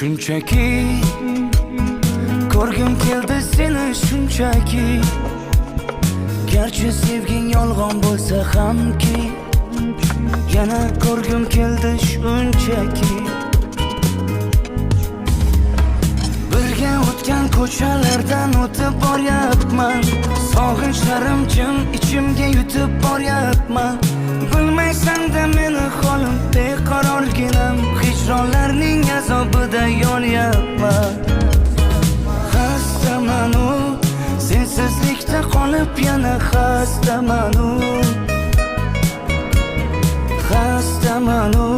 Shunchaki ko'rgim keldi seni shunchaki. Garchi sevging yolg'on bo'lsa hamki, yana ko'rgim keldi shunchaki. Birga o'tgan ko'chalardan o'tib boryapman, sog'inchlarim jim ichimga yutib boryapman. Bilmaysan-da meni holim beqarorginam, hijronlarning azobida yonyapman. Xastaman u sensizlikda qolib, yana xastaman u, xastaman u